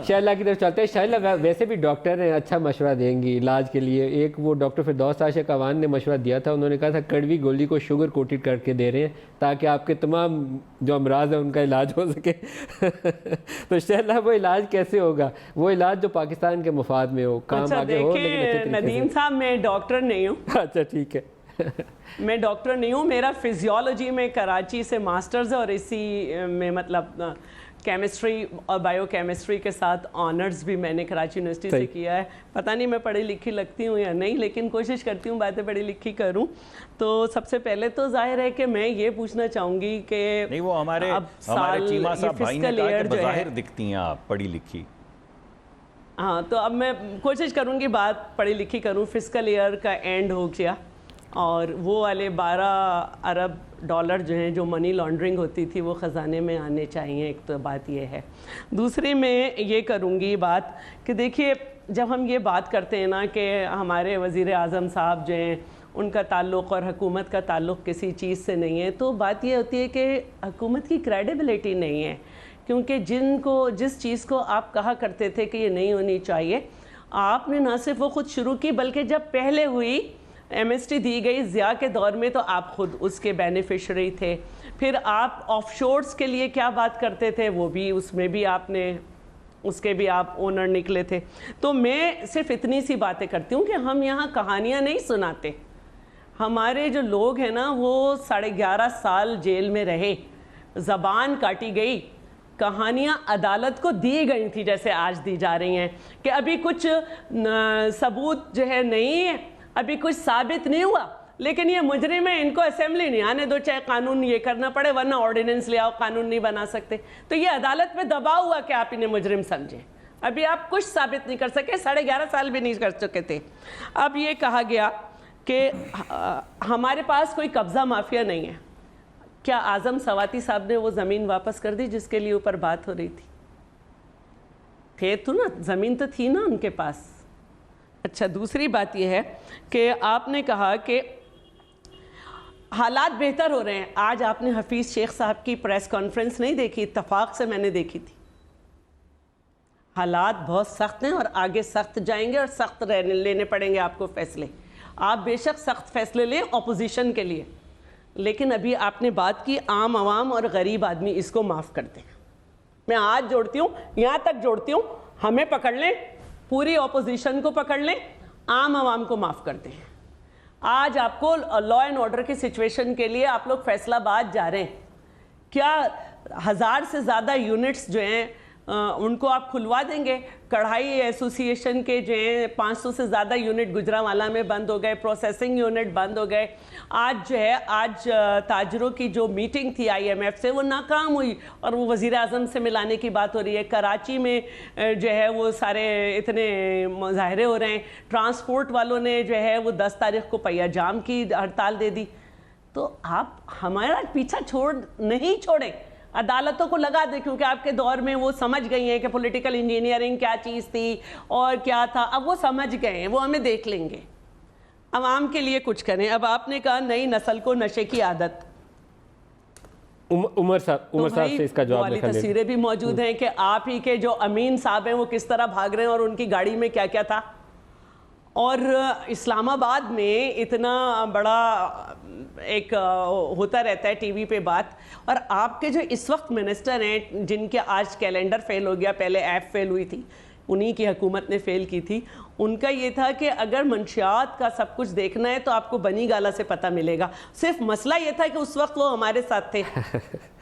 شاء اللہ کی طرف چلتے ہیں. شاء اللہ ویسے بھی ڈاکٹر ہیں, اچھا مشورہ دیں گی علاج کے لیے. ایک وہ ڈاکٹر فردوس عاشق اوان نے مشورہ دیا تھا, انہوں نے کہا تھا کڑوی گولی کو شوگر کوٹڈ کر کے دے رہے ہیں تاکہ آپ کے تمام جو امراض ہیں ان کا علاج ہو سکے. تو شاء اللہ وہ علاج کیسے ہوگا؟ وہ علاج جو پاکستان کے مفاد میں ہو, کام آگے ہو. دیکھیں ندیم صاحب, میں ڈاکٹر نہیں ہوں. اچھا ٹھیک ہے. میں ڈاکٹر نہیں ہوں, میرا فزیولوجی میں کراچی سے ماسٹرز ہے اور اسی میں مطلب کیمسٹری اور بائیو کیمسٹری کے ساتھ آنرز بھی میں نے کراچی یونیورسٹی سے کیا ہے. پتہ نہیں میں پڑھی لکھی لگتی ہوں یا نہیں, لیکن کوشش کرتی ہوں باتیں پڑھی لکھی کروں. تو سب سے پہلے تو ظاہر ہے کہ میں یہ پوچھنا چاہوں گی کہ نہیں, وہ ہمارے چیمہ صاحب بھائی نے کہا کہ بظاہر دکھتی ہیں آپ پڑھی لکھی. ہاں, تو اب میں کوشش کروں گی بات پڑھی لکھی کروں. فسکل ایئر کا اینڈ ہو گیا اور وہ والے 12 ارب ڈالر جو ہیں جو منی لانڈرنگ ہوتی تھی وہ خزانے میں آنے چاہیے. ایک تو بات یہ ہے. دوسری میں یہ کروں گی بات کہ دیکھیے جب ہم یہ بات کرتے ہیں نا کہ ہمارے وزیر اعظم صاحب جو ہیں ان کا تعلق اور حکومت کا تعلق کسی چیز سے نہیں ہے, تو بات یہ ہوتی ہے کہ حکومت کی کریڈیبلٹی نہیں ہے. کیونکہ جس چیز کو آپ کہا کرتے تھے کہ یہ نہیں ہونی چاہیے, آپ نے نہ صرف وہ خود شروع کی بلکہ جب پہلے ہوئی ایم ایس ٹی دی گئی ضیاء کے دور میں تو آپ خود اس کے بینیفیشری تھے. پھر آپ آف شورز کے لیے کیا بات کرتے تھے, وہ بھی اس میں بھی آپ نے اس کے بھی آپ اونر نکلے تھے. تو میں صرف اتنی سی باتیں کرتی ہوں کہ ہم یہاں کہانیاں نہیں سناتے. ہمارے جو لوگ ہیں نا وہ 11.5 سال جیل میں رہے, زبان کاٹی گئی, کہانیاں عدالت کو دی گئی تھی جیسے آج دی جا رہی ہیں کہ ابھی کچھ ثبوت جو ہے نہیں ہے, ابھی کچھ ثابت نہیں ہوا, لیکن یہ مجرم ہیں, ان کو اسمبلی نہیں آنے دو چاہے قانون یہ کرنا پڑے, ورنہ آرڈیننس لے آؤ, قانون نہیں بنا سکتے. تو یہ عدالت پہ دباؤ ہوا کہ آپ انہیں مجرم سمجھیں. ابھی آپ کچھ ثابت نہیں کر سکے, 11.5 سال بھی نہیں کر چکے تھے. اب یہ کہا گیا کہ ہمارے پاس کوئی قبضہ مافیا نہیں ہے. کیا اعظم سواتی صاحب نے وہ زمین واپس کر دی جس کے لیے اوپر بات ہو رہی تھی؟ تو نا زمین تو تھی نا ان کے پاس. اچھا, دوسری بات یہ ہے کہ آپ نے کہا کہ حالات بہتر ہو رہے ہیں. آج آپ نے حفیظ شیخ صاحب کی پریس کانفرنس نہیں دیکھی؟ اتفاق سے میں نے دیکھی تھی. حالات بہت سخت ہیں اور آگے سخت جائیں گے اور سخت لینے پڑیں گے آپ کو فیصلے. آپ بے شک سخت فیصلے لیں اپوزیشن کے لیے, لیکن ابھی آپ نے بات کی عام عوام اور غریب آدمی, اس کو معاف کر دیں. میں آج جوڑتی ہوں, یہاں تک جوڑتی ہوں, ہمیں پکڑ لیں, پوری اپوزیشن کو پکڑ لیں, عام عوام کو معاف کر دیں. آج آپ کو لا اینڈ آرڈر کی سچویشن کے لیے آپ لوگ فیصلہ آباد جا رہے ہیں. کیا 1000 سے زیادہ یونٹس جو ہیں ان کو آپ کھلوا دیں گے؟ کڑھائی ایسوسی ایشن کے جو ہیں 500 سے زیادہ یونٹ گجرانوالہ میں بند ہو گئے, پروسیسنگ یونٹ بند ہو گئے. آج تاجروں کی جو میٹنگ تھی آئی ایم ایف سے وہ ناکام ہوئی اور وہ وزیر اعظم سے ملانے کی بات ہو رہی ہے. کراچی میں جو ہے وہ سارے اتنے مظاہرے ہو رہے ہیں. ٹرانسپورٹ والوں نے جو ہے وہ 10 تاریخ کو پہیہ جام کی ہڑتال دے دی. تو آپ ہمارا پیچھا نہیں چھوڑیں, عدالتوں کو لگا دیں, کیونکہ آپ کے دور میں وہ سمجھ گئی ہیں کہ پولیٹیکل انجینئرنگ کیا چیز تھی اور کیا تھا. اب وہ سمجھ گئے ہیں, وہ ہمیں دیکھ لیں گے. عوام کے لیے کچھ کریں. اب آپ نے کہا نئی نسل کو نشے کی عادت. عمر صاحب سے اس کا جواب والی تصویریں بھی موجود ہیں کہ آپ ہی کے جو امین صاحب ہیں وہ کس طرح بھاگ رہے ہیں اور ان کی گاڑی میں کیا کیا تھا. اور اسلام آباد میں اتنا بڑا ایک ہوتا رہتا ہے ٹی وی پہ بات, اور آپ کے جو اس وقت منسٹر ہیں جن کے آج کیلنڈر فیل ہو گیا, پہلے ایپ فیل ہوئی تھی, انہی کی حکومت نے فیل کی تھی, ان کا یہ تھا کہ اگر منشیات کا سب کچھ دیکھنا ہے تو آپ کو بنی گالا سے پتہ ملے گا. صرف مسئلہ یہ تھا کہ اس وقت وہ ہمارے ساتھ تھے.